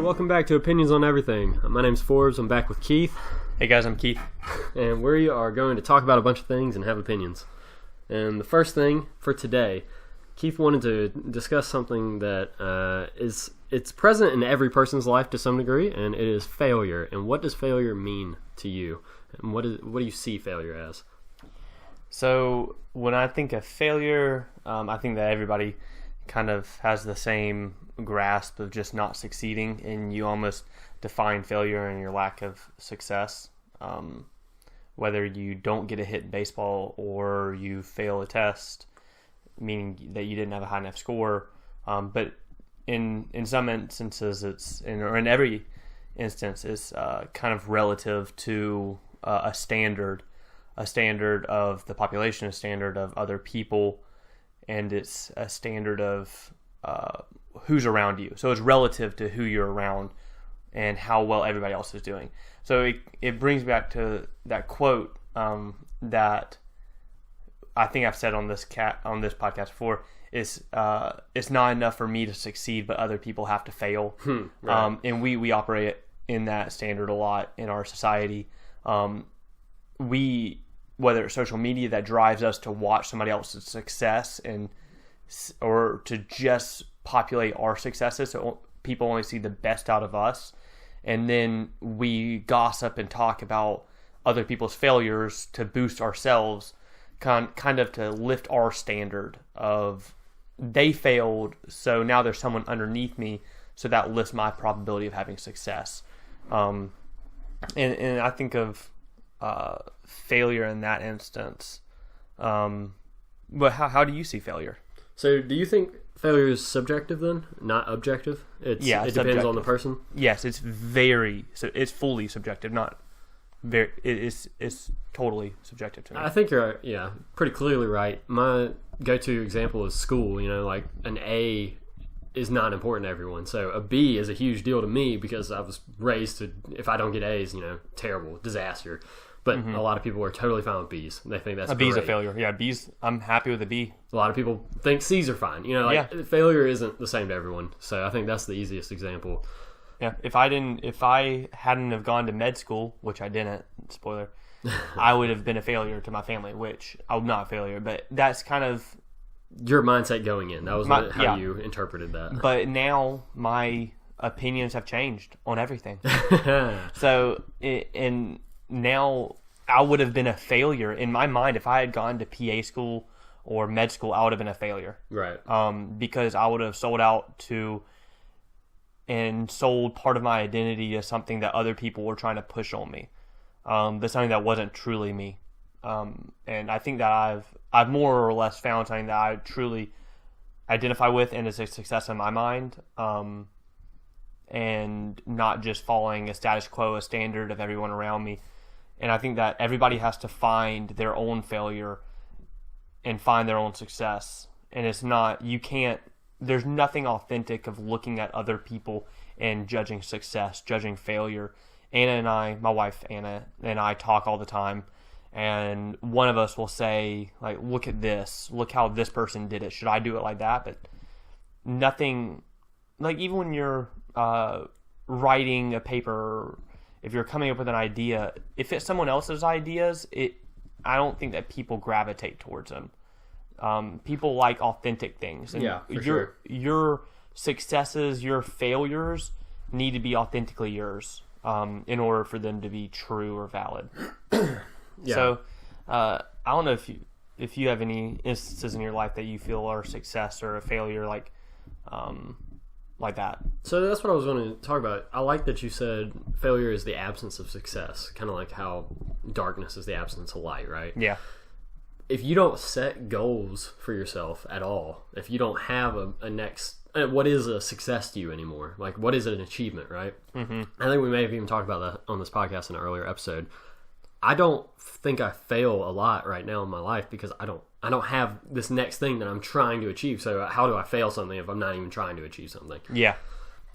welcome back to Opinions on Everything. My name's Forbes. I'm back with Keith. Hey guys, I'm Keith. And we are going to talk about a bunch of things and have opinions. And the first thing for today, Keith wanted to discuss something that it's present in every person's life to some degree, and it is failure. And what does failure mean to you? And what do you see failure as? So when I think of failure, I think that everybody kind of has the same grasp of just not succeeding, and you almost define failure in your lack of success. Whether you don't get a hit in baseball or you fail a test, meaning that you didn't have a high enough score. But in some instances, in every instance, it's kind of relative to a standard of the population, a standard of other people, and it's a standard of who's around you. So it's relative to who you're around and how well everybody else is doing. So it brings back to that quote that I think I've said on this podcast before. It's not enough for me to succeed, but other people have to fail. Right. And we operate in that standard a lot in our society. Whether it's social media that drives us to watch somebody else's success or to just populate our successes, so people only see the best out of us, and then we gossip and talk about other people's failures to boost ourselves, kind of to lift our standard of they failed, so now there's someone underneath me, so that lifts my probability of having success. And I think of failure in that instance. But how do you see failure? So do you think failure is subjective then, not objective? It depends subjective. on the person? Yes, it's it's fully subjective, not very, it's totally subjective to me. I think you're, pretty clearly right. My go-to example is school. Like an A is not important to everyone. So a B is a huge deal to me because I was raised to, if I don't get A's, terrible, disaster. But a lot of people are totally fine with B's. They think that's a B's great. a failure. Yeah, B's, I'm happy with a B. A lot of people think C's are fine. Failure isn't the same to everyone. So I think that's the easiest example. Yeah, if I hadn't have gone to med school, which I didn't, spoiler, I would have been a failure to my family, which I'm not a failure, but that's kind of your mindset going in. That was how you interpreted that. But now my opinions have changed on everything. So, and now I would have been a failure in my mind if I had gone to PA school or med school. I would have been a failure, right? Because I would have sold out to and sold part of my identity to something that other people were trying to push on me. But something that wasn't truly me. And I think that I've more or less found something that I truly identify with and is a success in my mind. And not just following a status quo, a standard of everyone around me. And I think that everybody has to find their own failure and find their own success. And there's nothing authentic of looking at other people and judging success, judging failure. My wife Anna and I talk all the time. And one of us will say, like, look at this. Look how this person did it. Should I do it like that? But nothing, like even when you're writing a paper, if you're coming up with an idea, if it's someone else's ideas, I don't think that people gravitate towards them. People like authentic things. And your successes, your failures need to be authentically yours in order for them to be true or valid. Yeah. So I don't know if you have any instances in your life that you feel are a success or a failure like that. So that's what I was going to talk about. I like that you said failure is the absence of success, kind of like how darkness is the absence of light, right? Yeah. If you don't set goals for yourself at all, if you don't have a next, what is a success to you anymore? Like, what is an achievement, right? Mm-hmm. I think we may have even talked about that on this podcast in an earlier episode. I don't think I fail a lot right now in my life because I don't have this next thing that I'm trying to achieve. So how do I fail something if I'm not even trying to achieve something? Yeah.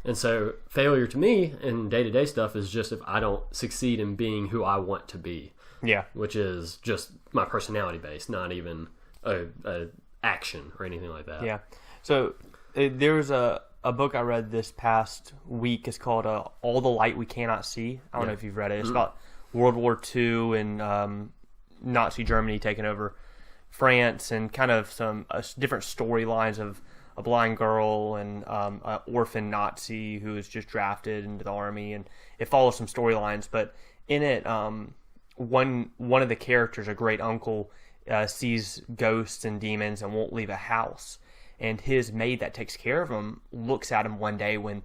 And so failure to me in day-to-day stuff is just if I don't succeed in being who I want to be. Yeah. Which is just my personality base, not even a action or anything like that. Yeah. So there's a a book I read this past week is called All the Light We Cannot See. I don't know if you've read it. It's about World War II and Nazi Germany taking over France, and kind of some different storylines of a blind girl and an orphan Nazi who was just drafted into the army, and it follows some storylines. But in it, one of the characters, a great uncle, sees ghosts and demons and won't leave a house. And his maid that takes care of him looks at him one day when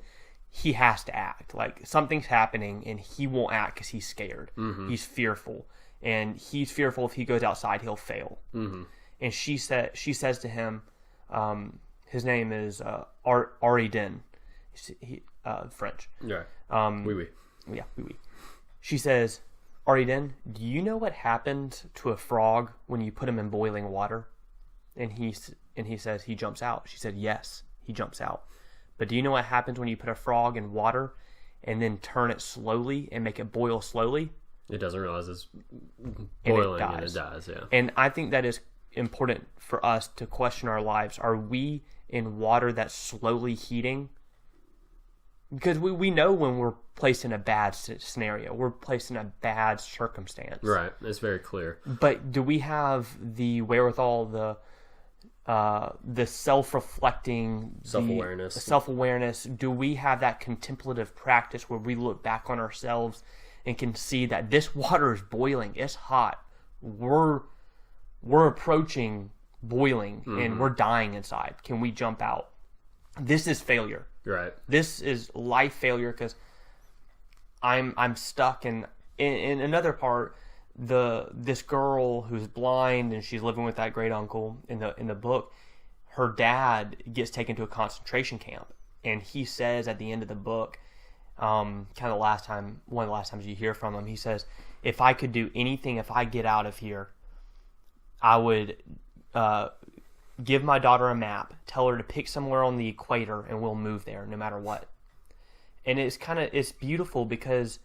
he has to act. Like something's happening and he won't act because he's scared. Mm-hmm. He's fearful. And he's fearful if he goes outside, he'll fail. Mm-hmm. And she says to him, his name is Aridin, French. Yeah. Oui, oui. Yeah, oui, oui. She says, Aridin, do you know what happened to a frog when you put him in boiling water? And he says he jumps out. She said, yes, he jumps out. But do you know what happens when you put a frog in water and then turn it slowly and make it boil slowly? It doesn't realize it's boiling and it dies, yeah. And I think that is important for us to question our lives. Are we in water that's slowly heating? Because we know when we're placed in a bad scenario. We're placed in a bad circumstance. Right. It's very clear. But do we have the wherewithal, the self-reflecting, self-awareness? Do we have that contemplative practice where we look back on ourselves and can see that this water is boiling, it's hot, we're approaching boiling, and we're dying inside? Can we jump out? This is failure. Right. This is life failure because I'm stuck. And in another part, this girl who's blind and she's living with that great uncle in the book, her dad gets taken to a concentration camp, and he says at the end of the book, one of the last times you hear from him, he says, if I could do anything, if I get out of here, I would give my daughter a map, tell her to pick somewhere on the equator, and we'll move there no matter what. And it's beautiful because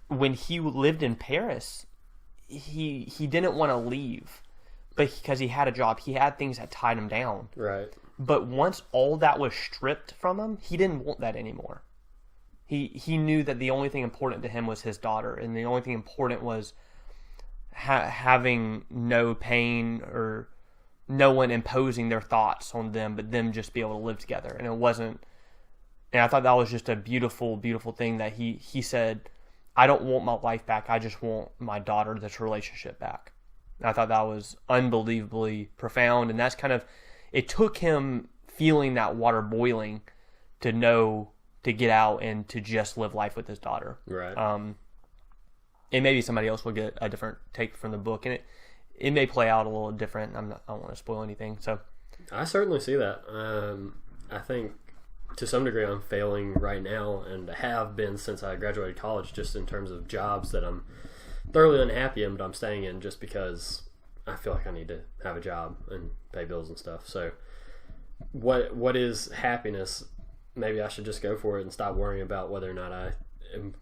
when he lived in Paris, he didn't want to leave, but because he had a job, he had things that tied him down. Right. But once all that was stripped from him, he didn't want that anymore. He knew that the only thing important to him was his daughter, and the only thing important was having no pain or no one imposing their thoughts on them, but them just be able to live together. And it wasn't. And I thought that was just a beautiful, beautiful thing that he said, I don't want my life back. I just want my daughter, this relationship back. And I thought that was unbelievably profound. And that's kind of, it took him feeling that water boiling to know to get out and to just live life with his daughter. Right. And maybe somebody else will get a different take from the book, and it may play out a little different. I don't want to spoil anything. So I certainly see that. I think to some degree I'm failing right now, and have been since I graduated college, just in terms of jobs that I'm thoroughly unhappy in, but I'm staying in just because I feel like I need to have a job and pay bills and stuff. So what is happiness? Maybe I should just go for it and stop worrying about whether or not I am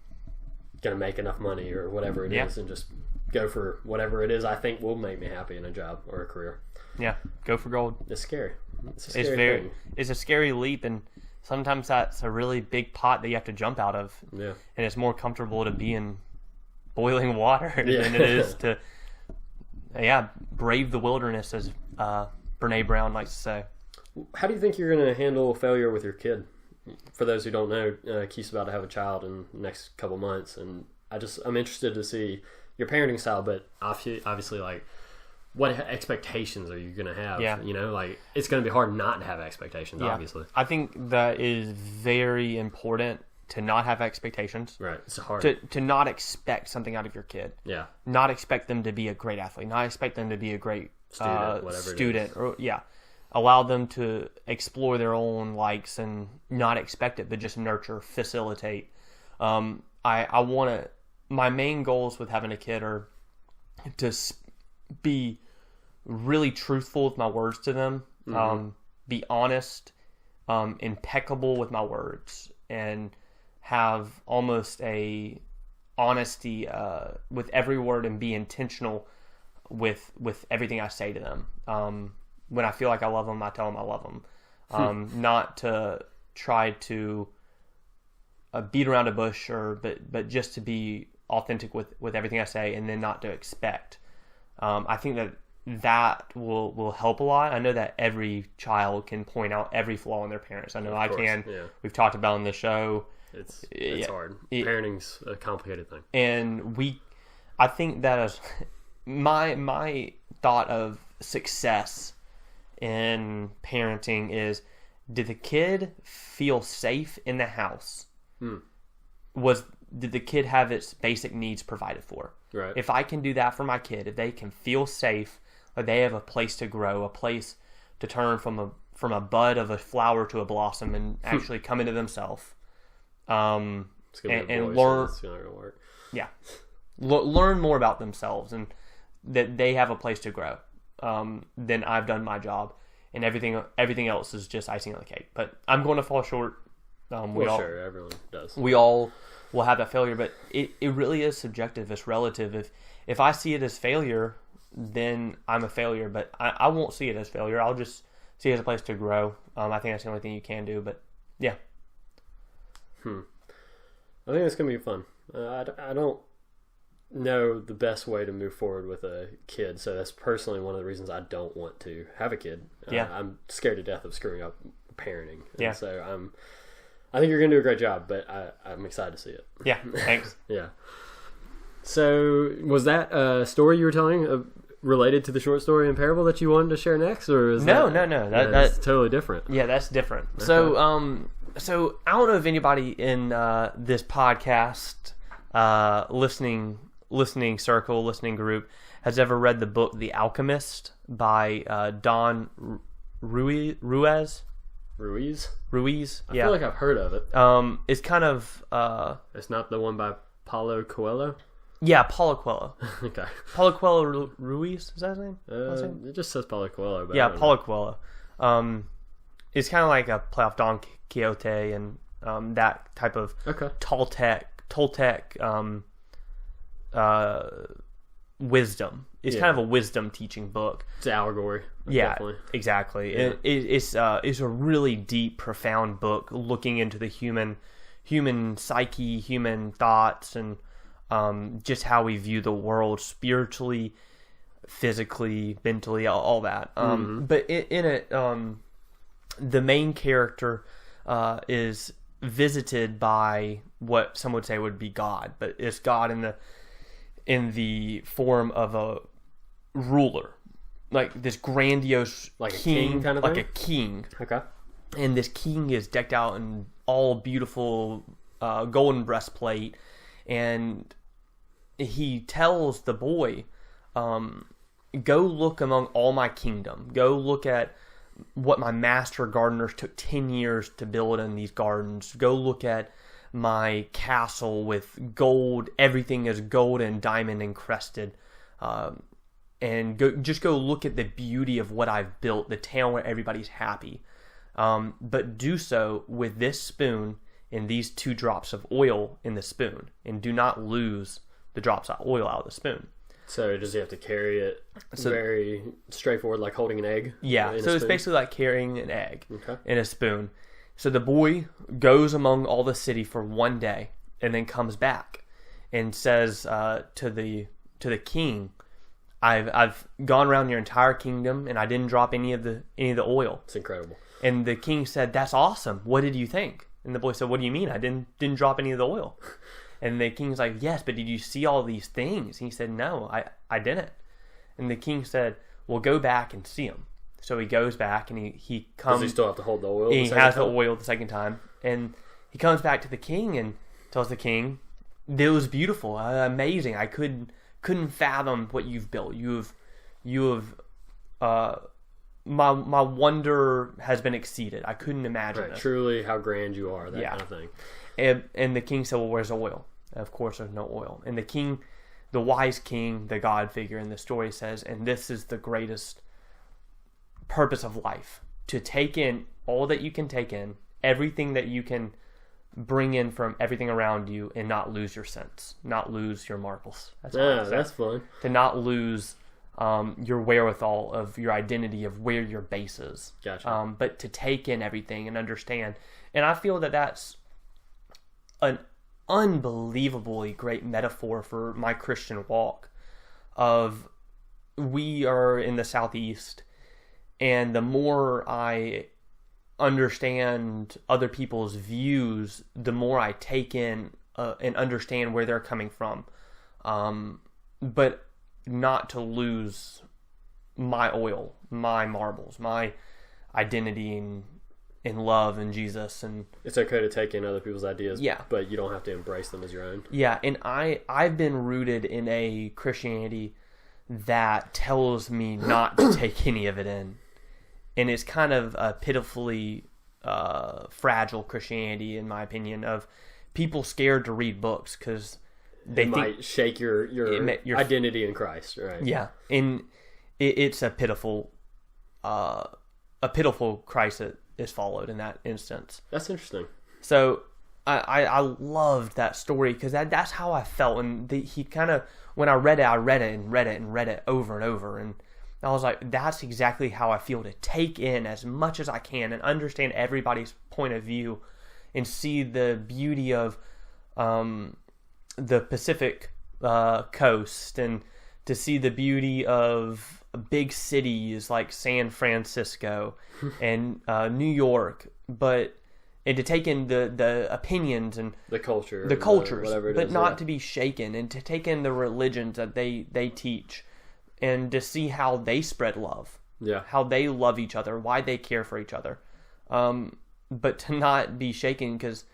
going to make enough money or whatever it is, and just go for whatever it is I think will make me happy in a job or a career. Yeah, go for gold. It's scary. It's a scary thing. It's a scary leap, and sometimes that's a really big pot that you have to jump out of. Yeah. And it's more comfortable to be in boiling water than it is to, brave the wilderness, as Brene Brown likes to say. How do you think you're going to handle failure with your kid? For those who don't know, Keith's about to have a child in the next couple months, and I'm interested to see your parenting style, but obviously, like, what expectations are you going to have? Yeah. You know, like, it's going to be hard not to have expectations, obviously. I think that is very important, to not have expectations. Right. It's hard. To not expect something out of your kid. Yeah. Not expect them to be a great athlete. Not expect them to be a great student. Allow them to explore their own likes and not expect it, but just nurture, facilitate. I want to. My main goals with having a kid are to be really truthful with my words to them, be honest, impeccable with my words, and have almost a honesty with every word, and be intentional with everything I say to them. When I feel like I love them, I tell them I love them. Not to try to beat around a bush, but just to be authentic with everything I say, and then not to expect. I think that will help a lot. I know that every child can point out every flaw in their parents. I know I can. Yeah. We've talked about on the show. It's hard. Parenting's a complicated thing. And I think that is my thought of success in parenting is, did the kid feel safe in the house? Did the kid have its basic needs provided for? Right. If I can do that for my kid, if they can feel safe, or they have a place to grow, a place to turn from a bud of a flower to a blossom and actually come into themselves, and learn. It's not gonna work. Yeah, learn more about themselves and that they have a place to grow. Then I've done my job, and everything else is just icing on the cake. But I'm going to fall short. Sure, everyone does. We all will have that failure, but it really is subjective. It's relative. If I see it as failure, then I'm a failure, but I won't see it as failure. I'll just see it as a place to grow. I think that's the only thing you can do, but yeah. I think it's going to be fun. I don't know the best way to move forward with a kid, so that's personally one of the reasons I don't want to have a kid. I'm scared to death of screwing up parenting. And so I think you're going to do a great job, but I'm excited to see it. Yeah, thanks. Yeah. So, was that a story you were telling related to the short story and parable that you wanted to share next, or is no? That's totally different. Yeah, that's different. Okay. So I don't know if anybody in this podcast listening circle, listening group has ever read the book The Alchemist by Don Ruiz. I feel like I've heard of it. It's kind of it's not the one by Paulo Coelho. Yeah, Paulo Coelho. Okay. Paulo Coelho Ruiz, is that his name? It just says Paulo Coelho. But yeah, Paulo Coelho. It's kind of like a play off Don Quixote and that type of Toltec wisdom. It's kind of a wisdom teaching book. It's an allegory. Yeah, definitely. Exactly. Yeah. It's a really deep, profound book looking into the human psyche, human thoughts, and just how we view the world spiritually, physically, mentally, all that. But in it, the main character is visited by what some would say would be God, but it's God in the form of a ruler, like this grandiose, like king, a king kind of like thing? a king. Okay. And this king is decked out in all beautiful golden breastplate, and he tells the boy, go look among all my kingdom. Go look at what my master gardeners took 10 years to build in these gardens. Go look at my castle with gold. Everything is gold and diamond encrusted. And go look at the beauty of what I've built, the town where everybody's happy. But do so with this spoon and these 2 drops of oil in the spoon. And do not lose the drops of oil out of the spoon. So does he have to carry it very straightforward, like holding an egg? Yeah, so it's basically like carrying an egg in a spoon. So the boy goes among all the city for one day and then comes back and says to the king, I've gone around your entire kingdom and I didn't drop any of the oil. It's incredible. And the king said, that's awesome. What did you think? And the boy said, what do you mean? I didn't drop any of the oil. And the king's like, yes, but did you see all these things? And he said, no, I didn't. And the king said, well, go back and see them. So he goes back and he comes. Does he still have to hold the oil? He has the oil the second time. And he comes back to the king and tells the king, it was beautiful, amazing. I couldn't fathom what you've built. You have my wonder has been exceeded. I couldn't imagine it. Truly how grand you are, that kind of thing. And the king said, well, where's the oil? Of course there's no oil. And the king, the wise king, the God figure in the story says, and this is the greatest purpose of life, to take in all that you can take in, everything that you can bring in from everything around you, and not lose your sense, not lose your marbles. That's fun. To not lose your wherewithal of your identity of where your base is. Gotcha. But to take in everything and understand. And I feel that that's an unbelievably great metaphor for my Christian walk of we are in the Southeast, and the more I understand other people's views, the more I take in and understand where they're coming from. But not to lose my oil, my marbles, my identity in love and Jesus. And it's okay to take in other people's ideas, yeah, but you don't have to embrace them as your own. Yeah, and I've been rooted in a Christianity that tells me not to take any of it in. And it's kind of a pitifully fragile Christianity, in my opinion, of people scared to read books because they might shake your identity in Christ, right? Yeah, and it's a pitiful Christ that is followed in that instance. That's interesting. So I loved that story because that's how I felt, and he kind of, when I read it over and over, and I was like, that's exactly how I feel, to take in as much as I can and understand everybody's point of view and see the beauty of the Pacific coast, and to see the beauty of big cities like San Francisco and New York, and to take in the opinions and the cultures, whatever it is, not to be shaken, and to take in the religions that they teach, and to see how they spread love, how they love each other, why they care for each other, but to not be shaken, because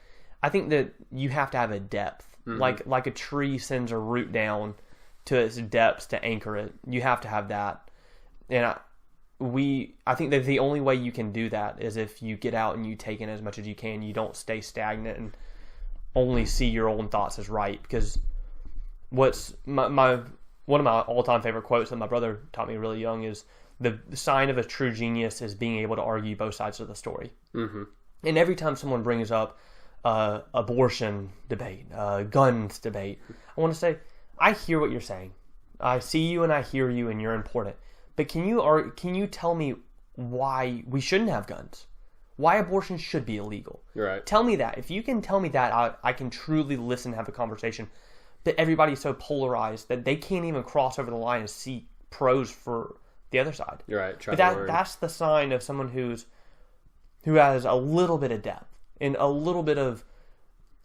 I think that you have to have a depth. Mm-hmm. Like a tree sends a root down to its depths to anchor it. You have to have that. And I think that the only way you can do that is if you get out and you take in as much as you can. You don't stay stagnant and only see your own thoughts as right. Because what's one of my all-time favorite quotes that my brother taught me really young is the sign of a true genius is being able to argue both sides of the story. Mm-hmm. And every time someone brings up abortion debate, guns debate, I want to say, I hear what you're saying. I see you and I hear you, and you're important. But can you tell me why we shouldn't have guns? Why abortion should be illegal? Right. Tell me that. If you can tell me that, I can truly listen and have a conversation. But everybody's so polarized that they can't even cross over the line and see pros for the other side. You're right. But that's the sign of someone who has a little bit of depth and a little bit of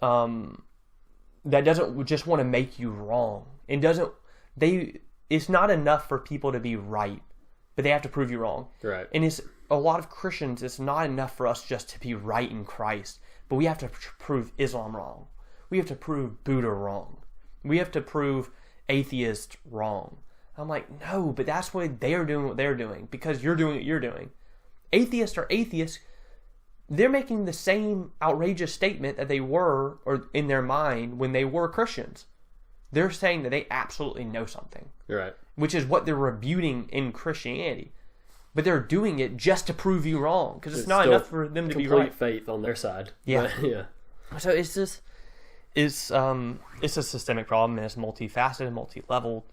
that doesn't just want to make you wrong. It's not enough for people to be right, but they have to prove you wrong. Right. And it's a lot of Christians, it's not enough for us just to be right in Christ, but we have to prove Islam wrong. We have to prove Buddha wrong. We have to prove atheists wrong. I'm like, no, but that's why they're doing what they're doing, because you're doing what you're doing. Atheists are atheists. They're making the same outrageous statement that they were, or in their mind, when they were Christians. They're saying that they absolutely know something. Right. Which is what they're rebuting in Christianity. But they're doing it just to prove you wrong, because it's not enough for them to be right. Complete faith on their side. Yeah. But, yeah. So it's just, it's a systemic problem, and it's multifaceted, multi-leveled.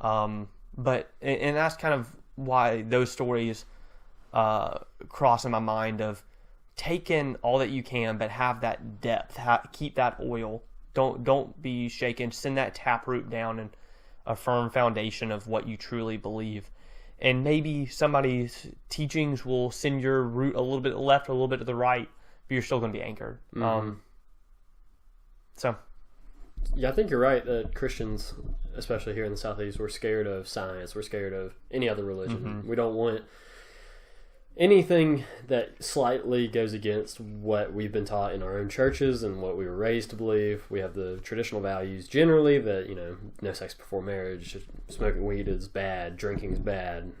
But that's kind of why those stories cross in my mind of take in all that you can, but have that depth, keep that oil. Don't be shaken. Send that taproot down in a firm foundation of what you truly believe. And maybe somebody's teachings will send your root a little bit to the left or a little bit to the right, but you're still going to be anchored. Mm-hmm. Yeah, I think you're right that Christians, especially here in the Southeast, we're scared of science. We're scared of any other religion. Mm-hmm. We don't want anything that slightly goes against what we've been taught in our own churches and what we were raised to believe. We have the traditional values generally that, no sex before marriage, smoking weed is bad, drinking is bad,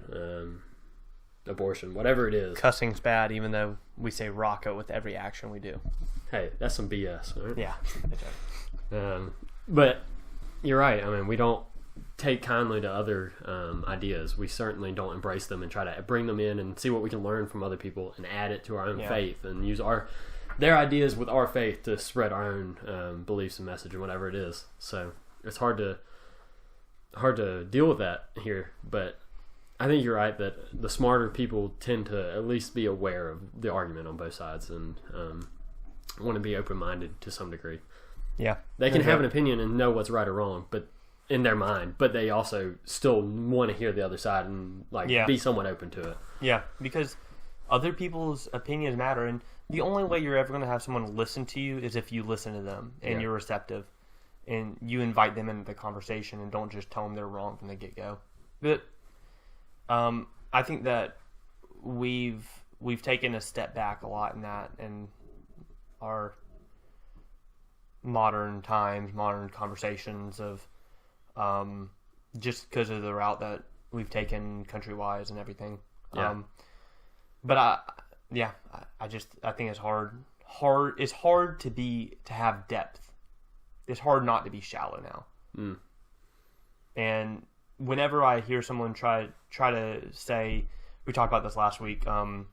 abortion, whatever it is. Cussing's bad, even though we say rocko with every action we do. Hey, that's some BS, right? Yeah. But you're right. I mean, we don't take kindly to other ideas. We certainly don't embrace them and try to bring them in and see what we can learn from other people and add it to our own faith and use their ideas with our faith to spread our own beliefs and message and whatever it is. So it's hard to deal with that here, but I think you're right that the smarter people tend to at least be aware of the argument on both sides and want to be open-minded to some degree. Yeah. They can have an opinion and know what's right or wrong, but in their mind, but they also still want to hear the other side and be somewhat open to it. Yeah, because other people's opinions matter, and the only way you're ever going to have someone listen to you is if you listen to them and you're receptive and you invite them into the conversation and don't just tell them they're wrong from the get-go. But I think that we've taken a step back a lot in that, and our modern times, modern conversations of just because of the route that we've taken country-wise and everything. Yeah. But I think it's hard. It's hard to have depth. It's hard not to be shallow now. Mm. And whenever I hear someone try to say, we talked about this last week, the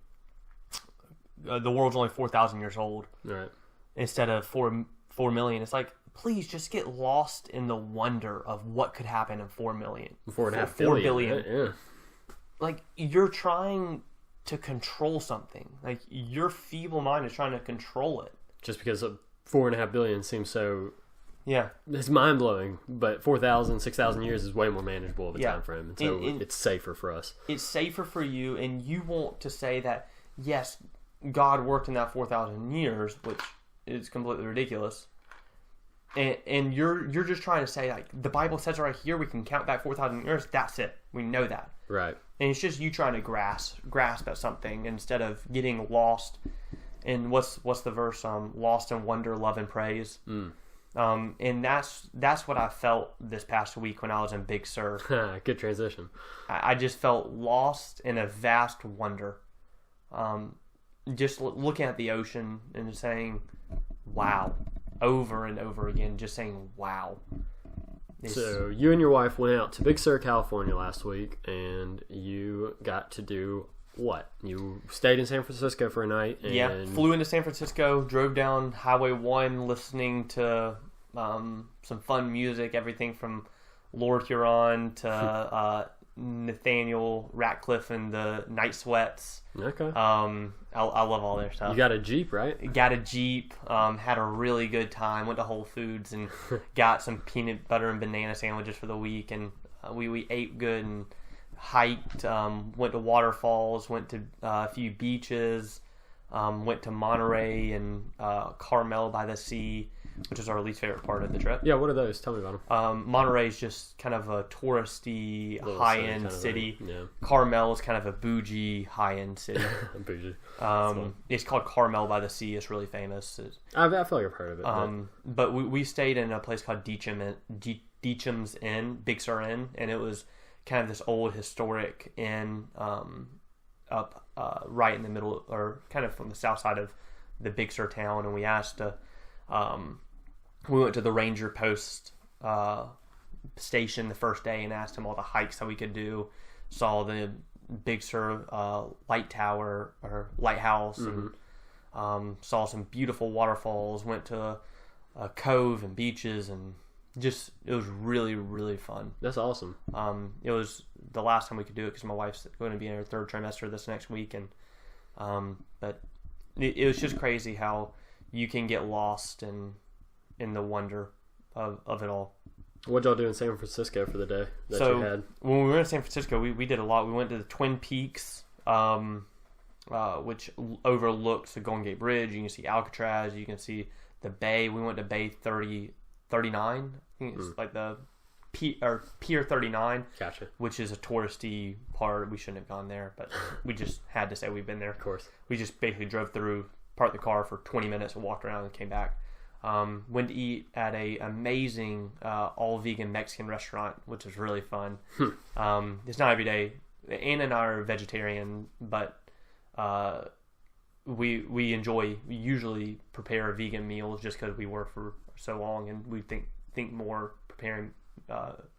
world's only 4,000 years old, right? Instead of 4 million. It's like, please just get lost in the wonder of what could happen in 4 million. 4.5 billion. Right? Yeah. Like, you're trying to control something. Like, your feeble mind is trying to control it. Just because 4.5 billion seems so... Yeah. It's mind-blowing, but 4,000, 6,000 years is way more manageable of a time frame. And so it's safer for us. It's safer for you, and you want to say that, yes, God worked in that 4,000 years, which is completely ridiculous. And you're just trying to say, like, the Bible says right here we can count back 4,000 years. That's it. We know that. Right. And it's just you trying to grasp at something instead of getting lost in what's the verse? Lost in wonder, love, and praise. Mm. And that's what I felt this past week when I was in Big Sur. Good transition. I just felt lost in a vast wonder. Just looking at the ocean and saying, wow. Over and over again, just saying wow. So you and your wife went out to Big Sur, California last week, and you got to do what? You stayed in San Francisco for a night. And... flew into San Francisco, drove down Highway 1, listening to some fun music, everything from Lord Huron to Nathaniel Ratcliffe and the Night Sweats. Okay. I love all their stuff. You got a Jeep, right? Got a Jeep. Had a really good time. Went to Whole Foods and got some peanut butter and banana sandwiches for the week. And we ate good and hiked. Went to waterfalls. Went to a few beaches. Went to Monterey and Carmel by the Sea, which is our least favorite part of the trip. Yeah, what are those? Tell me about them. Monterey is just kind of a touristy, high-end city. Yeah. Carmel is kind of a bougie, high-end city. Bougie. It's called Carmel by the Sea. It's really famous. I feel like I've heard of it. But we stayed in a place called Deacham's Inn, Big Sur Inn, and it was kind of this old historic inn up right in the middle, or kind of from the south side of the Big Sur town. And we asked to... we went to the ranger post station the first day and asked him all the hikes that we could do. Saw the Big Sur light tower or lighthouse, and saw some beautiful waterfalls. Went to a cove and beaches, and just it was really, really fun. That's awesome. It was the last time we could do it because my wife's going to be in her third trimester this next week, and but it was just crazy how you can get lost in the wonder of it all. What y'all do in San Francisco for the day that you had? When we were in San Francisco, we did a lot. We went to the Twin Peaks, which overlooks the Golden Gate Bridge. You can see Alcatraz. You can see the bay. We went to Bay 39. I think it's like the Pier 39. Gotcha. Which is a touristy part. We shouldn't have gone there, but we just had to say we've been there. Of course. We just basically drove through, parked the car for 20 minutes and walked around and came back. Went to eat at a amazing all-vegan Mexican restaurant, which was really fun. It's not every day. Anna and I are vegetarian, but we usually prepare vegan meals just because we work for so long, and we think more preparing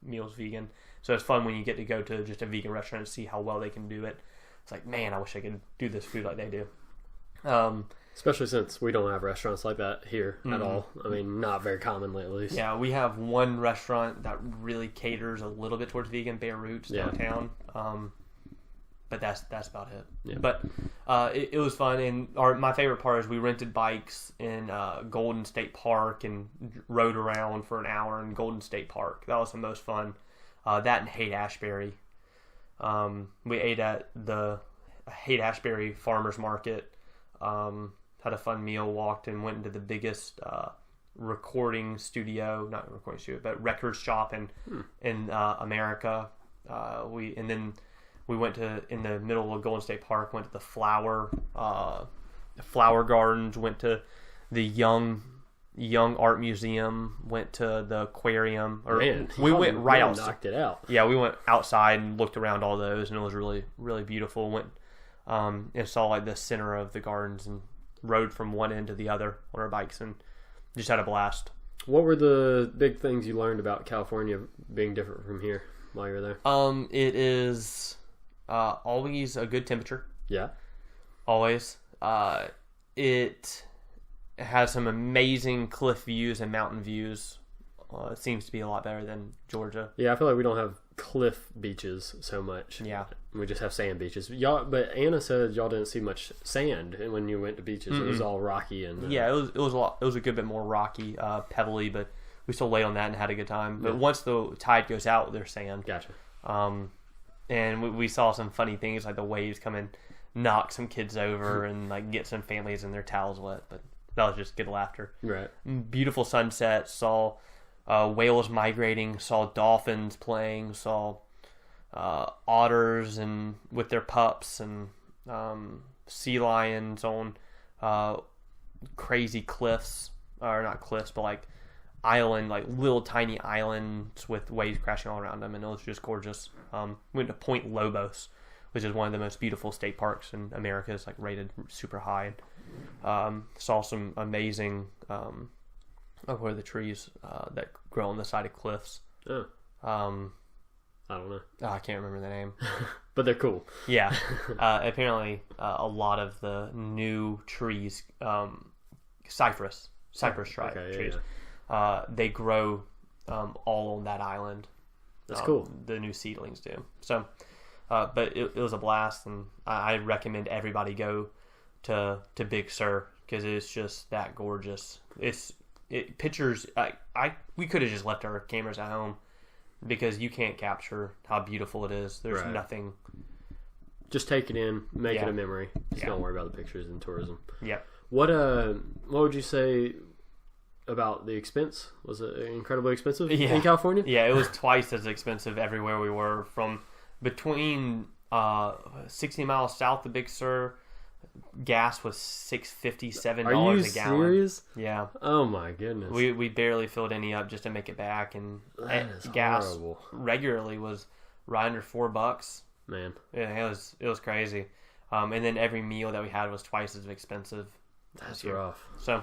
meals vegan. So it's fun when you get to go to just a vegan restaurant and see how well they can do it. It's like, man, I wish I could do this food like they do. Especially since we don't have restaurants like that here at all. I mean, not very commonly, at least. Yeah, we have one restaurant that really caters a little bit towards vegan, Bear Roots downtown. but that's about it. Yeah. But it was fun, and my favorite part is we rented bikes in Golden State Park and rode around for an hour in Golden State Park. That was the most fun. That and Haight-Ashbury. We ate at the Haight-Ashbury Farmers Market. Had a fun meal, walked and went into the biggest record shop in America. We went to, in the middle of Golden State Park, went to the flower gardens, went to the young art museum, went to the aquarium. We went right outside. Knocked it out. Yeah, we went outside and looked around all those, and it was really, really beautiful. Went and saw like the center of the gardens and rode from one end to the other on our bikes and just had a blast. What were the big things you learned about California being different from here while you were there? It is always a good temperature. Yeah. Always. It has some amazing cliff views and mountain views. It seems to be a lot better than Georgia. Yeah, I feel like we don't have cliff beaches so much. Yeah. We just have sand beaches. But Anna said y'all didn't see much sand when you went to beaches. Mm-mm. It was all rocky and yeah, it was a lot. It was a good bit more rocky, pebbly, but we still lay on that and had a good time. But once the tide goes out, there's sand. Gotcha. And we saw some funny things like the waves come and knock some kids over and like get some families and their towels wet. But that was just good laughter. Right. Beautiful sunset. Saw whales migrating. Saw dolphins playing. Saw otters and with their pups and sea lions on crazy cliffs, or not cliffs, but like little tiny islands with waves crashing all around them, and it was just gorgeous. Went to Point Lobos, which is one of the most beautiful state parks in America. It's like rated super high. Saw some amazing what are the trees that grow on the side of cliffs. Oh. I don't know. Oh, I can't remember the name. But they're cool. Yeah. Apparently, a lot of the new trees, cypress trees, yeah. they grow all on that island. That's cool. The new seedlings do. So, but it was a blast, and I recommend everybody go to Big Sur because it's just that gorgeous. Pictures. We could have just left our cameras at home, because you can't capture how beautiful it is. There's nothing. Just take it in, make it a memory. Just don't worry about the pictures and tourism. Yeah. What would you say about the expense? Was it incredibly expensive in California? Yeah, it was twice as expensive everywhere we were. From between 60 miles south of Big Sur, gas was $6.57 a gallon. Are you serious? Yeah. Oh my goodness. We barely filled any up just to make it back, and gas horrible. Regularly was right under $4. Man. Yeah, it was crazy. And then every meal that we had was twice as expensive. That's rough. So,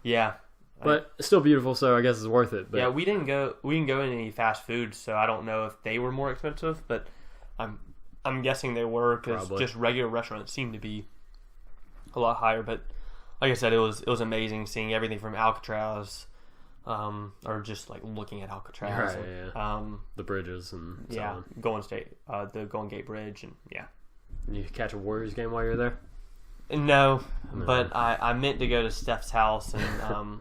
yeah. But it's still beautiful, so I guess it's worth it. But yeah, we didn't go in any fast food, so I don't know if they were more expensive, but I'm guessing they were, because just regular restaurants seem to be a lot higher. But like I said, it was amazing seeing everything from Alcatraz, or just like looking at Alcatraz, the bridges and so on. The Golden Gate Bridge, and You catch a Warriors game while you're there? No, but I meant to go to Steph's house and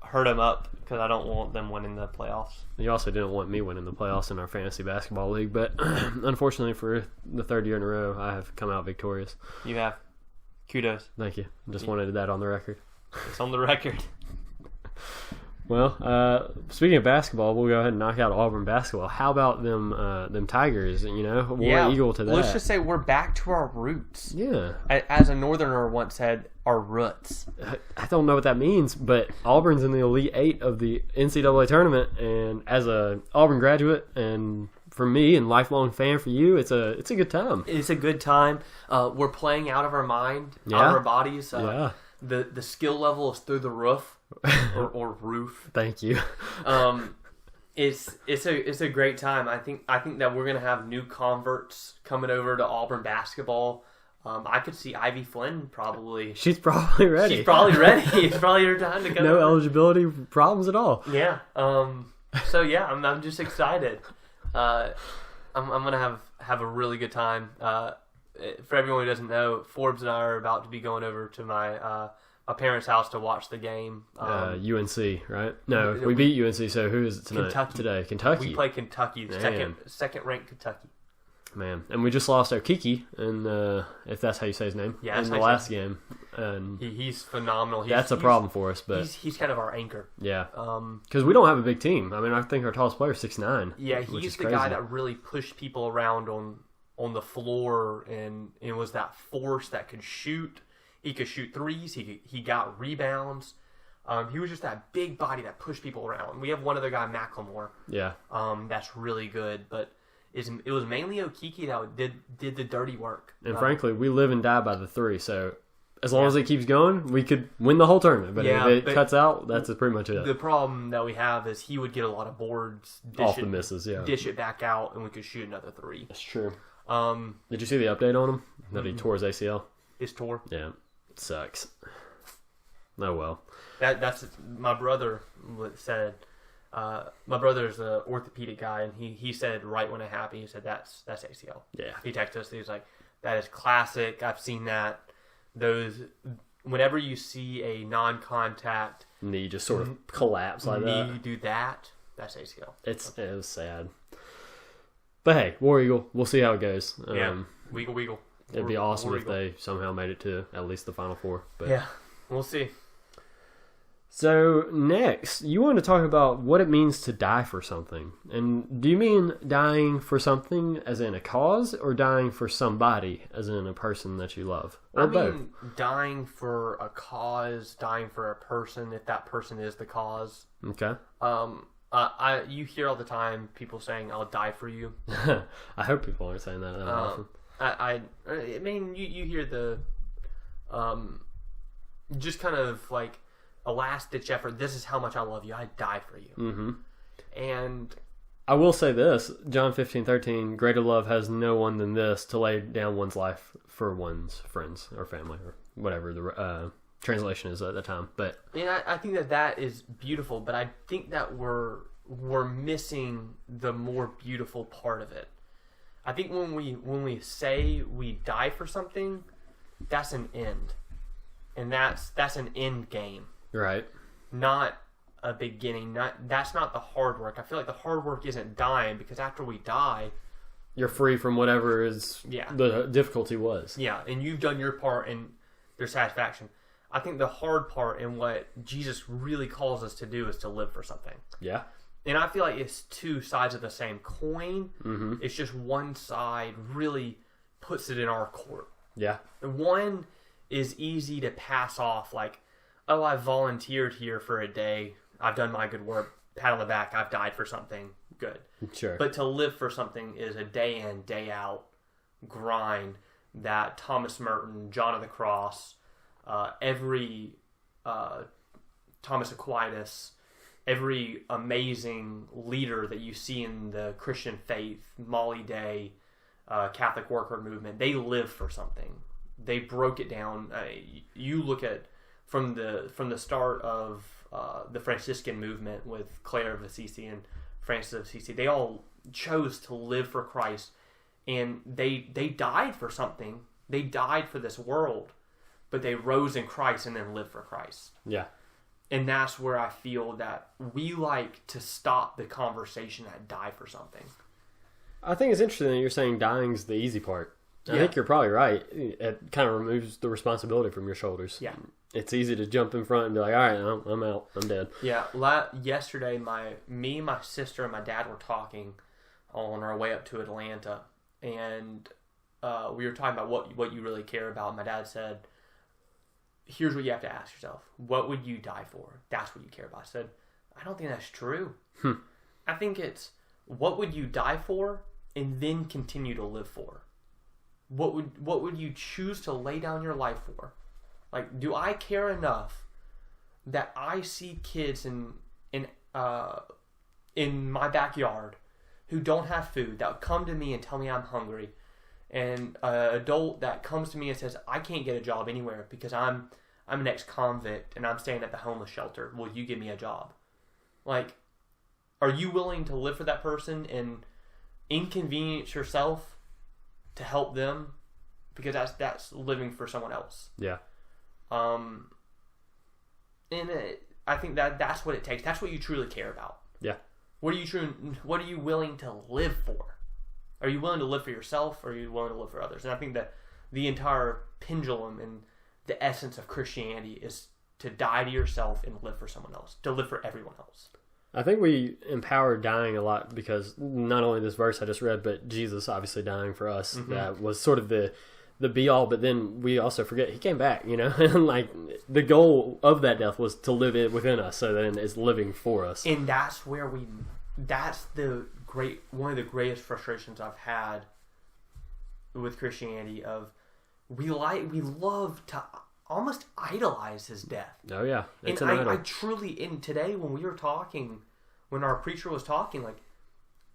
hurt him up, because I don't want them winning the playoffs. You also didn't want me winning the playoffs in our fantasy basketball league, but unfortunately for the third year in a row, I have come out victorious. You have. Kudos. Thank you. Just wanted that on the record. It's on the record. Well, speaking of basketball, we'll go ahead and knock out Auburn Basketball. How about them Tigers? War Eagle to that. Let's just say we're back to our roots. Yeah. As a Northerner once said, our roots. I don't know what that means, but Auburn's in the Elite Eight of the NCAA tournament, and as a Auburn graduate and for me and lifelong fan for you, it's a good time. It's a good time. We're playing out of our mind, out of our bodies. The skill level is through the roof, or roof. Thank you. It's a great time. I think that we're gonna have new converts coming over to Auburn basketball. I could see Ivy Flynn probably. She's probably ready. It's probably her time to go. No eligibility problems at all. Yeah. So yeah, I'm just excited. I'm I'm gonna have a really good time. For everyone who doesn't know, Forbes and I are about to be going over to my parents' house to watch the game. UNC, right? No, we beat UNC. So who is it tonight? Kentucky. Today, Kentucky. We play Kentucky, second ranked Kentucky. Man, and we just lost Okiki, and if that's how you say his name, in the last game, and he's phenomenal. That's a problem for us, but he's kind of our anchor. Yeah, because we don't have a big team. I mean, I think our tallest player is 6'9". Yeah, he's the guy that really pushed people around on the floor, and was that force that could shoot. He could shoot threes. He got rebounds. He was just that big body that pushed people around. We have one other guy, Macklemore. Yeah, that's really good, but. It was mainly Okiki that did the dirty work. And frankly, we live and die by the three. So as long as it keeps going, we could win the whole tournament. But if it cuts out, that's pretty much it. The problem that we have is he would get a lot of boards. Off the misses, yeah. Dish it back out, and we could shoot another three. That's true. Did you see the update on him? That he tore his ACL? His tore? Yeah. It sucks. Oh, well. That's my brother said... my brother's an orthopedic guy, and he said right when it happened, he said that's ACL. Yeah. He texted us. He was like, "That is classic. I've seen that. Those whenever you see a non-contact knee just sort of collapse like that, knee do that. That's ACL. It was sad. But hey, War Eagle. We'll see how it goes. Weagle. It'd be awesome if they somehow made it to at least the Final Four. But yeah, we'll see. So next, you want to talk about what it means to die for something. And do you mean dying for something as in a cause, or dying for somebody as in a person that you love? Or both? Dying for a cause, dying for a person, if that person is the cause. Okay. You hear all the time people saying, "I'll die for you." I hope people aren't saying that often. I mean, you hear the, just kind of like, a last-ditch effort. This is how much I love you. I'd die for you. Mm-hmm. And I will say this, John 15:13, greater love has no one than this, to lay down one's life for one's friends or family, or whatever the translation is at the time. But I think that is beautiful, but I think that we're missing the more beautiful part of it. I think when we say we die for something, that's an end. And that's an end game. Right. Not a beginning. That's not the hard work. I feel like the hard work isn't dying, because after we die, you're free from whatever the difficulty was. Yeah, and you've done your part, and there's satisfaction. I think the hard part, and what Jesus really calls us to do, is to live for something. Yeah. And I feel like it's two sides of the same coin. Mm-hmm. It's just one side really puts it in our court. Yeah. The one is easy to pass off, like, oh, I volunteered here for a day. I've done my good work. Pat on the back. I've died for something. Good. Sure. But to live for something is a day in, day out grind that Thomas Merton, John of the Cross, every Thomas Aquinas, every amazing leader that you see in the Christian faith, Molly Day, Catholic worker movement, they live for something. They broke it down. You look at from the start of the Franciscan movement with Clare of Assisi and Francis of Assisi, they all chose to live for Christ, and they died for something. They died for this world, but they rose in Christ and then lived for Christ. Yeah. And that's where I feel that we like to stop the conversation at die for something. I think it's interesting that you're saying dying's the easy part. I think you're probably right. It kind of removes the responsibility from your shoulders. Yeah. It's easy to jump in front and be like, all right, I'm out. I'm dead. Yeah. Yesterday, my sister, and my dad were talking on our way up to Atlanta, and we were talking about what you really care about. My dad said, here's what you have to ask yourself. What would you die for? That's what you care about. I said, I don't think that's true. I think it's, what would you die for and then continue to live for? What would you choose to lay down your life for? Like, do I care enough that I see kids in my backyard who don't have food, that come to me and tell me I'm hungry, and an adult that comes to me and says, I can't get a job anywhere because I'm an ex-convict and I'm staying at the homeless shelter. Will you give me a job? Like, are you willing to live for that person and inconvenience yourself to help them, because that's living for someone else. Yeah. I think that's what it takes. That's what you truly care about. Yeah. What are you willing to live for? Are you willing to live for yourself, or are you willing to live for others? And I think that the entire pendulum and the essence of Christianity is to die to yourself and live for someone else, to live for everyone else. I think we empower dying a lot because not only this verse I just read, but Jesus obviously dying for us. Mm-hmm. That was sort of the be all, but then we also forget he came back, and like the goal of that death was to live it within us, so then it's living for us. And that's where that's one of the greatest frustrations I've had with Christianity, of we love to almost idolize his death. Oh yeah. It's and I truly, in today when we were talking, when our preacher was talking, like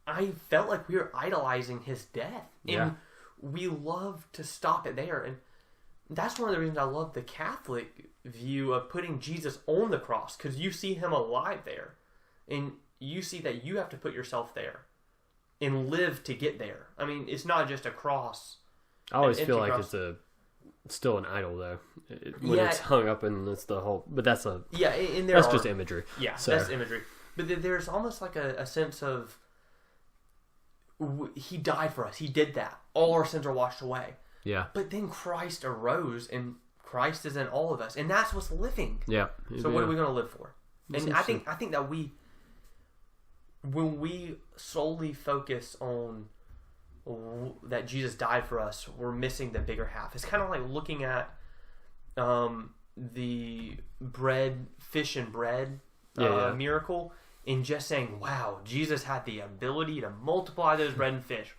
I felt like we were idolizing his death. And we love to stop it there. And that's one of the reasons I love the Catholic view of putting Jesus on the cross, because you see him alive there. And you see that you have to put yourself there and live to get there. I mean, it's not just a cross. I always feel like it's still an idol, though. When it's hung up and it's the whole... But that's that's just imagery. Yeah, so. That's imagery. But there's almost like a sense of... He died for us. He did that. All our sins are washed away. Yeah. But then Christ arose, and Christ is in all of us. And that's what's living. Yeah. So what are we going to live for? And I think that when we solely focus on that Jesus died for us, we're missing the bigger half. It's kind of like looking at the fish and bread miracle, and just saying, wow, Jesus had the ability to multiply those bread and fish.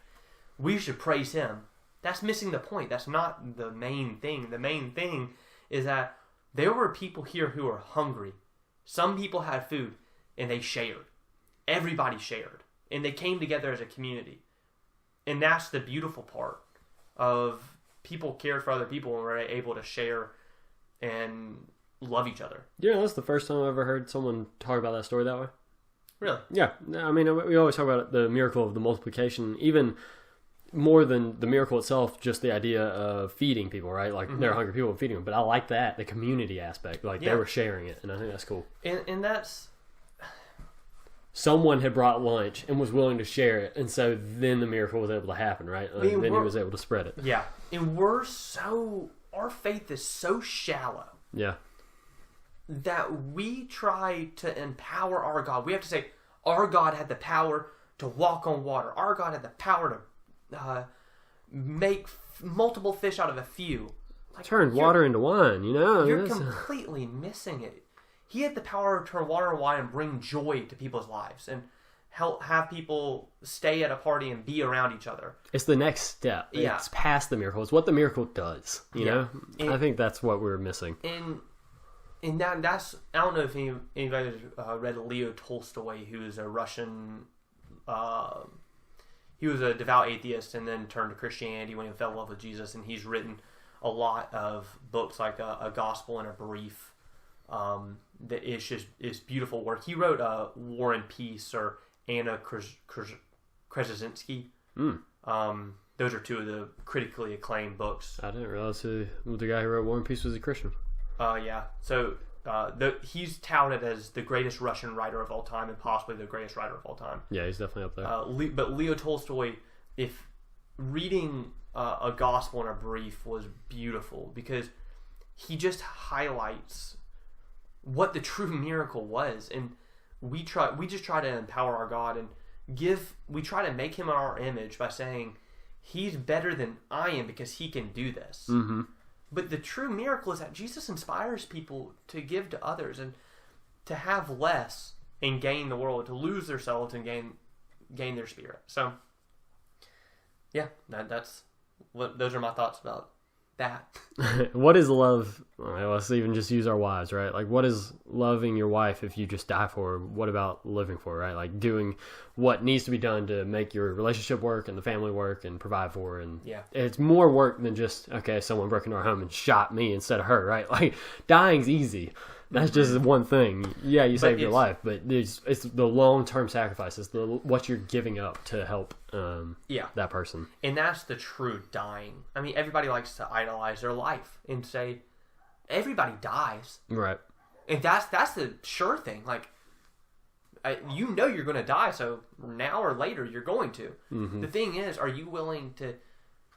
We should praise him. That's missing the point. That's not the main thing. The main thing is that there were people here who were hungry. Some people had food, and they shared. Everybody shared. And they came together as a community. And that's the beautiful part of people cared for other people and were able to share and love each other. Yeah, that's the first time I've ever heard someone talk about that story that way. Really? Yeah. I mean, we always talk about the miracle of the multiplication, even more than the miracle itself, just the idea of feeding people, right? Like, they're hungry people and feeding them. But I like that, the community aspect. Like, they were sharing it, and I think that's cool. And that's... Someone had brought lunch and was willing to share it, and so then the miracle was able to happen, right? And then he was able to spread it. Yeah. And our faith is so shallow. Yeah. That we try to empower our God. We have to say, our God had the power to walk on water. Our God had the power to make multiple fish out of a few. Like, turned water into wine, You're completely missing it. He had the power to turn water into wine and bring joy to people's lives and have people stay at a party and be around each other. It's the next step. Yeah. It's past the miracle. It's what the miracle does, you know? And I think that's what we're missing. And that's... I don't know if anybody read Leo Tolstoy, who is a Russian... he was a devout atheist and then turned to Christianity when he fell in love with Jesus, and he's written a lot of books like A Gospel and a Brief. That is beautiful work. He wrote War and Peace or Anna Krzezinski. Those are two of the critically acclaimed books. I didn't realize the guy who wrote War and Peace was a Christian. Yeah. So he's touted as the greatest Russian writer of all time and possibly the greatest writer of all time. Yeah, he's definitely up there. But Leo Tolstoy, if reading A Gospel and a Brief was beautiful because he just highlights what the true miracle was, and we just try to empower our God and we try to make him in our image by saying he's better than I am because he can do this. Mm-hmm. But the true miracle is that Jesus inspires people to give to others and to have less and gain the world, to lose themselves and gain their spirit. So yeah, those are my thoughts about that. What is love? Let's even just use our wives, right? Like, what is loving your wife if you just die for her? What about living for her, right? Like, doing what needs to be done to make your relationship work and the family work and provide for her. And it's more work than just, okay, someone broke into our home and shot me instead of her, right? Like, dying's easy. That's just one thing. Yeah, you save your life, but it's the long-term sacrifices, what you're giving up to help that person. And that's the true dying. I mean, everybody likes to idolize their life and say, everybody dies. Right. And that's the sure thing. Like, you know you're going to die, so now or later you're going to. Mm-hmm. The thing is, are you willing to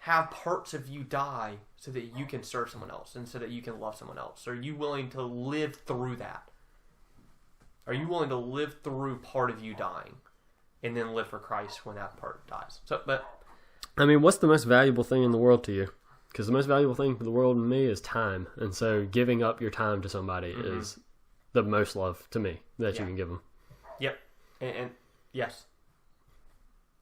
have parts of you die so that you can serve someone else and so that you can love someone else? Are you willing to live through that? Are you willing to live through part of you dying and then live for Christ when that part dies? I mean, what's the most valuable thing in the world to you? Because the most valuable thing for the world and me is time. And so giving up your time to somebody is the most love to me that you can give them. Yep. And yes.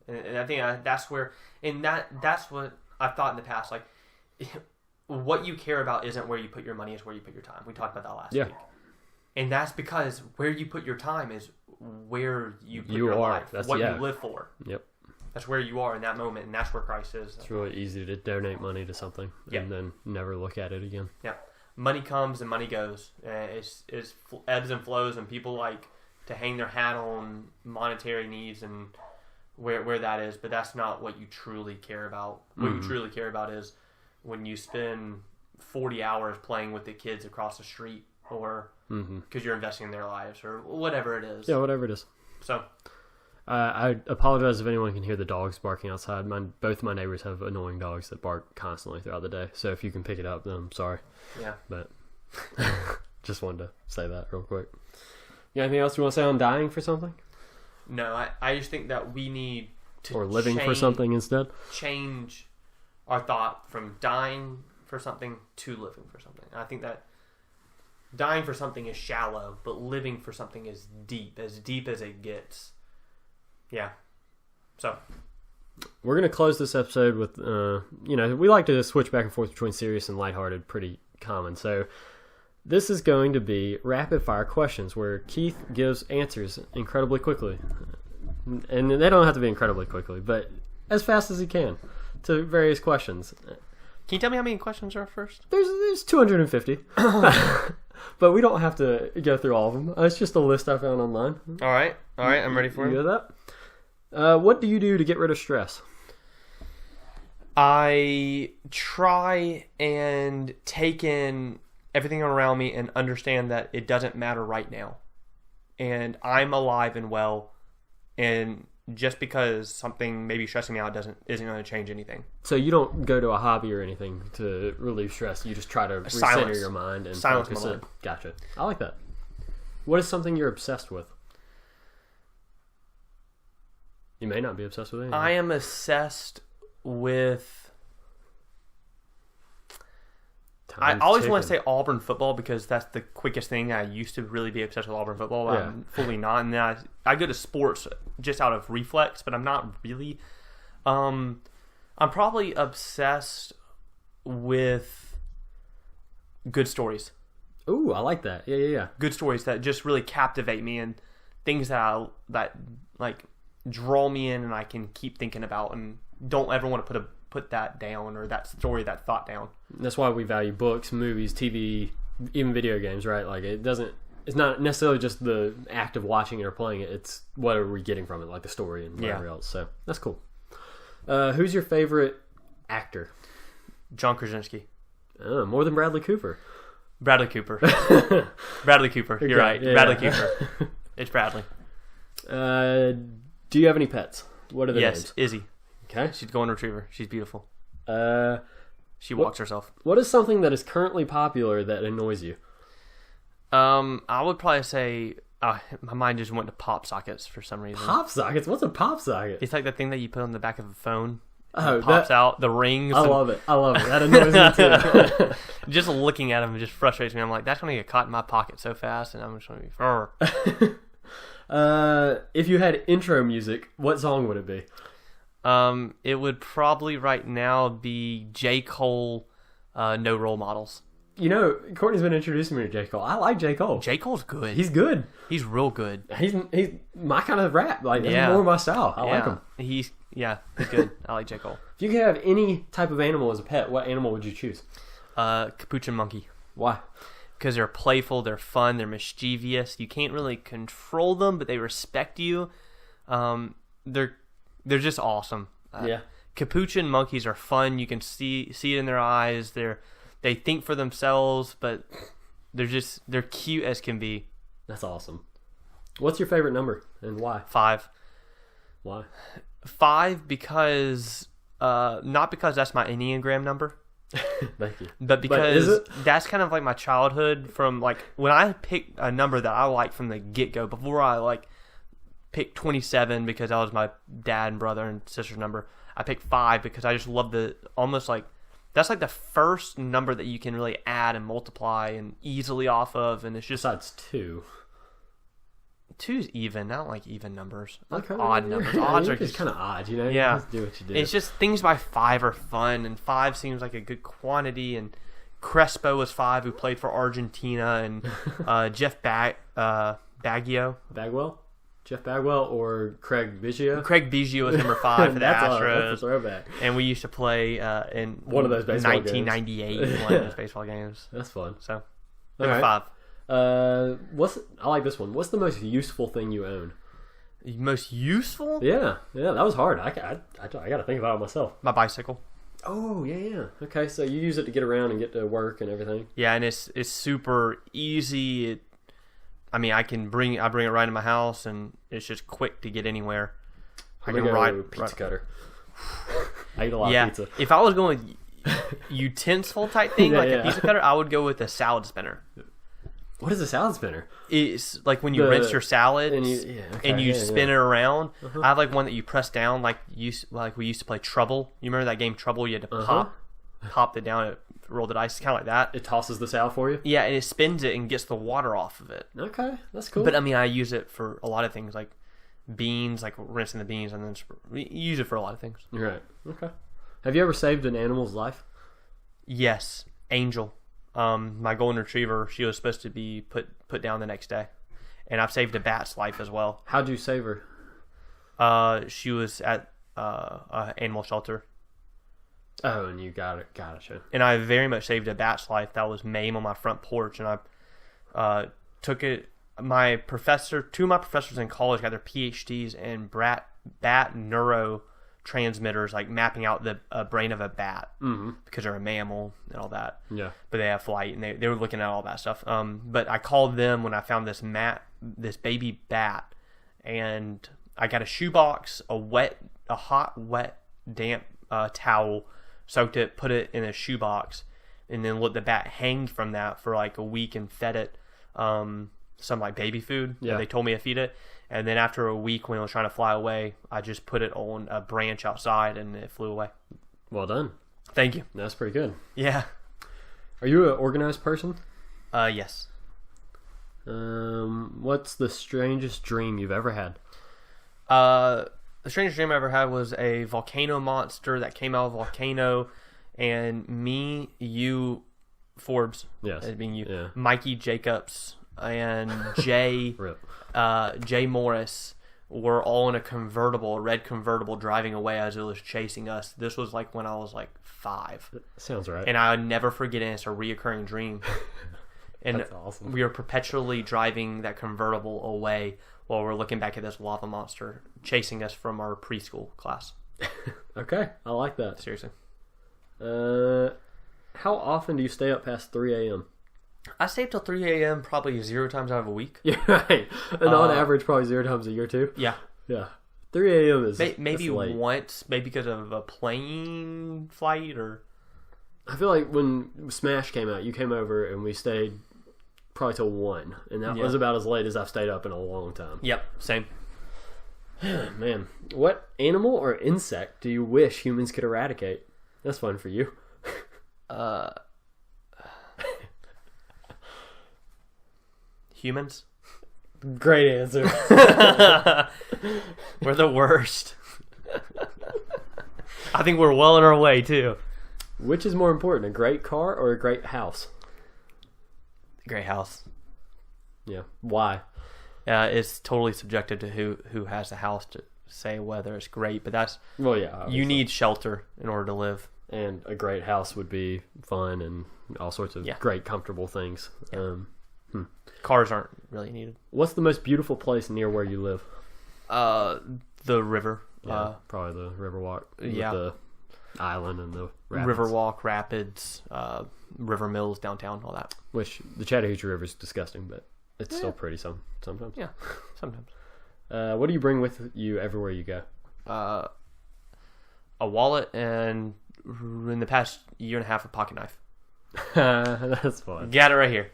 And I think that's where, and that's what I've thought in the past. Like, what you care about isn't where you put your money, it's where you put your time. We talked about that last week. And that's because where you put your time is where you put your life. That's what you live for. Yep. That's where you are in that moment, and that's where Christ is. It's really easy to donate money to something and then never look at it again. Yeah. Money comes and money goes. It's ebbs and flows, and people like to hang their hat on monetary needs and where that is, but that's not what you truly care about. What you truly care about is when you spend 40 hours playing with the kids across the street, or because you're investing in their lives, or whatever it is. Yeah, whatever it is. So, I apologize if anyone can hear the dogs barking outside. Both my neighbors have annoying dogs that bark constantly throughout the day. So if you can pick it up, then I'm sorry. Yeah. But just wanted to say that real quick. You got anything else you want to say on dying for something? No, I just think that we need to or living for something instead. Change our thought from dying for something to living for something. I think that dying for something is shallow, but living for something is deep as it gets. Yeah. So we're going to close this episode with, we like to switch back and forth between serious and lighthearted, pretty common. So this is going to be rapid fire questions where Keith gives answers incredibly quickly. And they don't have to be incredibly quickly, but as fast as he can to various questions. Can you tell me how many questions are first? There's 250. But we don't have to go through all of them. It's just a list I found online. All right, I'm ready for it. You got that? What do you do to get rid of stress? I try and take in everything around me and understand that it doesn't matter right now. And I'm alive and well. And just because something may be stressing me out isn't going to change anything. So you don't go to a hobby or anything to relieve stress. You just try to recenter your mind and focus it. Gotcha. I like that. What is something you're obsessed with? You may not be obsessed with anything. I am obsessed with... I always want to say Auburn football because that's the quickest thing. I used to really be obsessed with Auburn football. Yeah. I'm fully not. And then I go to sports just out of reflex, but I'm not really. I'm probably obsessed with good stories. Ooh, I like that. Yeah. Good stories that just really captivate me and things that like draw me in and I can keep thinking about and don't ever want to put that down or that story, that thought down. That's why we value books, movies, TV, even video games, right? Like it's not necessarily just the act of watching it or playing it. It's what are we getting from it, like the story and whatever else. So that's cool. Who's your favorite actor? John Krasinski. More than Bradley Cooper. Bradley Cooper. Bradley Cooper. You're right. Yeah. Bradley Cooper. It's Bradley. Do you have any pets? What are their names? Yes, Izzy. Okay. She's a golden retriever. She's beautiful. She walks herself. What is something that is currently popular that annoys you? I would probably say my mind just went to pop sockets for some reason. Pop sockets? What's a pop socket? It's like the thing that you put on the back of a phone. Oh, pops out the rings. I love it. That annoys me too. Just looking at them just frustrates me. I'm like, that's going to get caught in my pocket so fast, and I'm just going to be. If you had intro music, what song would it be? It would probably right now be J. Cole, No Role Models. You know, Courtney's been introducing me to J. Cole. I like J. Cole. J. Cole's good. He's good. He's real good. He's my kind of rap. Like, he's more my style. I like him. He's good. I like J. Cole. If you could have any type of animal as a pet, what animal would you choose? Capuchin monkey. Why? because they're playful, they're fun, they're mischievous. You can't really control them, but they respect you. They're just awesome. Capuchin monkeys are fun. You can see it in their eyes. They think for themselves, but they're cute as can be. That's awesome. What's your favorite number and why? 5. Why? 5 because not because that's my Enneagram number. Thank you. But because that's kind of like my childhood, from like when I picked a number that I liked from the get-go, before I like picked 27 because that was my dad and brother and sister's number. I picked 5 because I just love that's like the first number that you can really add and multiply and easily off of, and it's just besides 2. 2's even. I don't like even numbers. I like Okay. odd numbers. Yeah, Odds are just kind of odd, you know? Yeah. You just do what you do. It's just things by 5 are fun, and 5 seems like a good quantity. And Crespo was 5, who played for Argentina, and Jeff Baggio. Bagwell? Jeff Bagwell or Craig Biggio? Craig Biggio was number 5 for the That's Astros. a throwback. And we used to play in one of those baseball 1998 games. One of those baseball games. That's fun. So, number 5. I like this one. What's the most useful thing you own? Most useful? Yeah, that was hard. I got to think about it myself. My bicycle. Oh yeah. Okay, so you use it to get around and get to work and everything. Yeah, and it's super easy. I bring it right in my house, and it's just quick to get anywhere. I can ride pizza cutter. I eat a lot of pizza. If I was going with utensil type thing, a pizza cutter, I would go with a salad spinner. What is a salad spinner? It's like when you rinse your salad and you spin it around. Uh-huh. I have like one that you press down, like we used to play Trouble. You remember that game Trouble? You had to pop it down, it rolled the dice. It's kind of like that. It tosses this out for you? Yeah, and it spins it and gets the water off of it. Okay, that's cool. But I use it for a lot of things, like beans, like rinsing the beans, and then we use it for a lot of things. Right. Okay. Have you ever saved an animal's life? Yes, Angel. My golden retriever, she was supposed to be put down the next day, and I've saved a bat's life as well. How'd you save her? She was at an animal shelter. Oh, and you got it. Gotcha. And I very much saved a bat's life that was maimed on my front porch, and I took it. Two of my professors in college got their PhDs in bat neurotransmitters, like mapping out the brain of a bat, because they're a mammal and all that. Yeah. But they have flight, and they were looking at all that stuff. But I called them when I found this baby bat, and I got a shoebox, a hot, wet, damp towel, soaked it, put it in a shoebox, and then let the bat hang from that for like a week and fed it some like baby food. Yeah. They told me to feed it. And then after a week, when it was trying to fly away, I just put it on a branch outside, and it flew away. Well done. Thank you. That's pretty good. Yeah. Are you an organized person? Yes. What's the strangest dream you've ever had? The strangest dream I ever had was a volcano monster that came out of a volcano, and me, you, Forbes, being you, Mikey Jacobs, and Jay Morris were all in a red convertible, driving away as it was chasing us. This was like when I was like 5. Sounds right. And I would never forget it. It's a reoccurring dream. And that's awesome. We were perpetually driving that convertible away while we're looking back at this lava monster chasing us from our preschool class. Okay, I like that. Seriously. How often do you stay up past 3 a.m.? I stay up till 3 a.m. probably 0 times out of a week. Yeah, right. And on average, probably 0 times a year, too? Yeah. Yeah. 3 a.m. is maybe once, maybe because of a plane flight or... I feel like when Smash came out, you came over and we stayed probably till 1. And that was about as late as I've stayed up in a long time. Yep, same. Man, what animal or insect do you wish humans could eradicate? That's fun for you. Humans? Great answer. We're the worst. I think we're well on our way, too. Which is more important, a great car or a great house? Great house. Yeah. Why? It's totally subjective to who has the house to say whether it's great, but that's... Well, yeah. Obviously. You need shelter in order to live. And a great house would be fun and all sorts of Yeah. great, comfortable things. Yeah. Cars aren't really needed. What's the most beautiful place near where you live? The river. Probably the Riverwalk. Yeah. With the island and the rapids. Riverwalk, rapids, River Mills, downtown, all that. Which the Chattahoochee River is disgusting, but it's still pretty sometimes. Yeah, sometimes. What do you bring with you everywhere you go? A wallet and in the past year and a half a pocket knife. That's fun. Got it right here.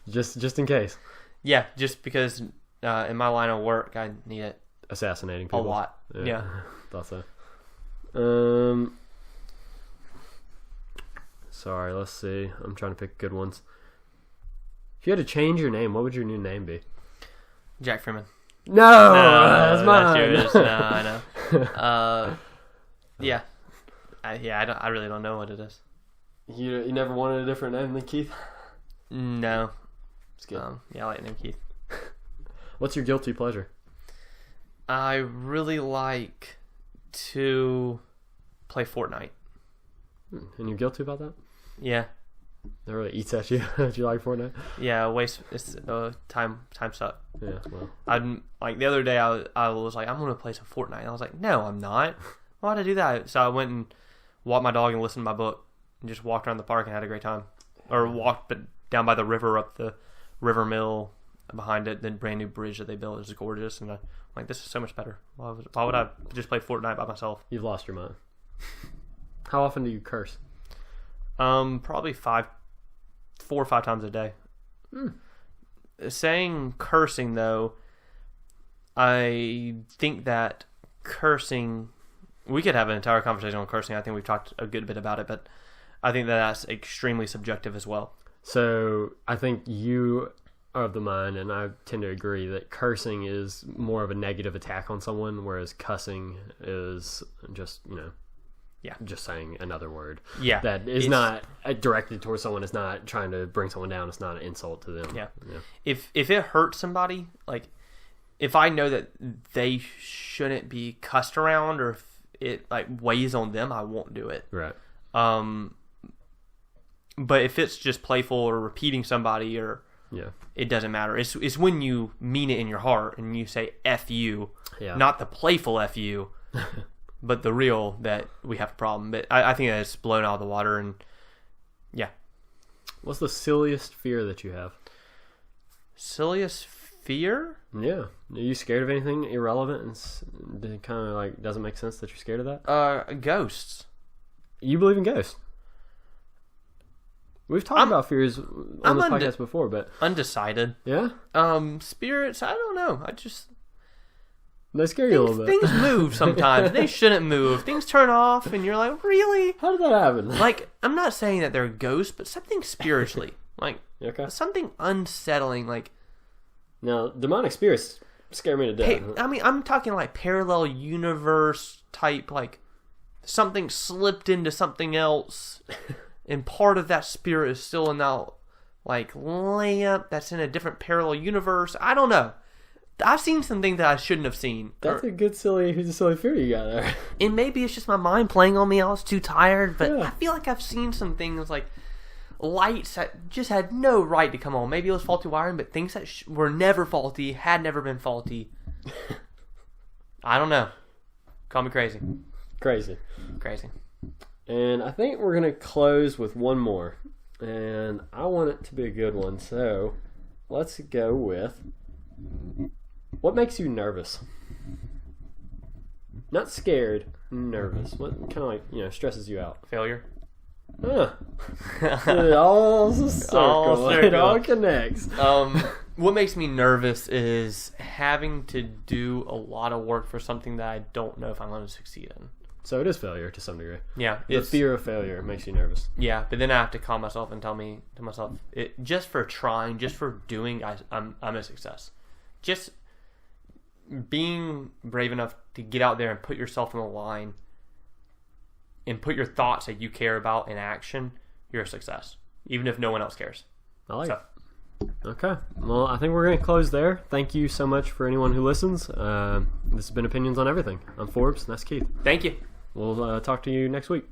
Just in case. Yeah, just because in my line of work I need it Assassinating people. a lot. Yeah. Thought so. Sorry, let's see. I'm trying to pick good ones. If you had to change your name, what would your new name be? Jack Freeman. No, that's mine. That's yours. No, I know. Yeah. I really don't know what it is. You never wanted a different name than Keith? No. It's good. Yeah, I like the name Keith. What's your guilty pleasure? I really like to play Fortnite. And you're guilty about that? Yeah. That really eats at you. Do you like Fortnite? Yeah, it's time suck. Yeah, well. I'm like the other day I was like, I'm gonna play some Fortnite, and I was like, no, I'm not. Why'd I do that? So I went and walked my dog and listened to my book and just walked around the park and had a great time. Or walked down by the river, up the river mill behind it, the brand new bridge that they built is gorgeous, and I'm like, this is so much better. Why would I just play Fortnite by myself? You've lost your mind. How often do you curse? Probably 4 or 5 times a day. Saying cursing though, I think that cursing, we could have an entire conversation on cursing. I think we've talked a good bit about it, but I think that's extremely subjective as well. So I think you are of the mind, and I tend to agree, that cursing is more of a negative attack on someone, whereas cussing is just, just saying another word. Yeah. That is not directed towards someone. It's not trying to bring someone down. It's not an insult to them. Yeah. If it hurts somebody, like if I know that they shouldn't be cussed around, or if it like weighs on them, I won't do it. Right. But if it's just playful or repeating somebody, or it doesn't matter. It's when you mean it in your heart and you say F you, not the playful F you, but the real, that we have a problem. But I think that it's blown out of the water. And what's the silliest fear that you have? Silliest fear? Yeah. Are you scared of anything irrelevant and kind of like doesn't make sense that you're scared of that? Ghosts. You believe in ghosts? We've talked about fears on this podcast before, but undecided. Yeah. Spirits, I don't know. They scare you a little bit. Things move sometimes. They shouldn't move. Things turn off, and you're like, really? How did that happen? Like, I'm not saying that they're ghosts, but something spiritually, like something unsettling. Like, now, demonic spirits scare me to death. Hey, I mean, I'm talking like parallel universe type, like something slipped into something else. And part of that spirit is still in that, like, lamp that's in a different parallel universe. I don't know. I've seen some things that I shouldn't have seen. That's a good silly fear you got there. And maybe it's just my mind playing on me. I was too tired. But I feel like I've seen some things like lights that just had no right to come on. Maybe it was faulty wiring, but things that were never faulty, had never been faulty. I don't know. Call me crazy. Crazy. And I think we're going to close with one more. And I want it to be a good one. So let's go with, what makes you nervous? Not scared, nervous. What kind of like, stresses you out? Failure. It all circle. It all connects. What makes me nervous is having to do a lot of work for something that I don't know if I'm going to succeed in. So it is failure to some degree. Yeah. The fear of failure makes you nervous. Yeah, but then I have to calm myself and tell myself, just for trying, just for doing, I'm a success. Just being brave enough to get out there and put yourself on the line and put your thoughts that you care about in action, you're a success. Even if no one else cares. I like it. Okay. Well, I think we're going to close there. Thank you so much for anyone who listens. This has been Opinions on Everything. I'm Forbes, and that's Keith. Thank you. We'll talk to you next week.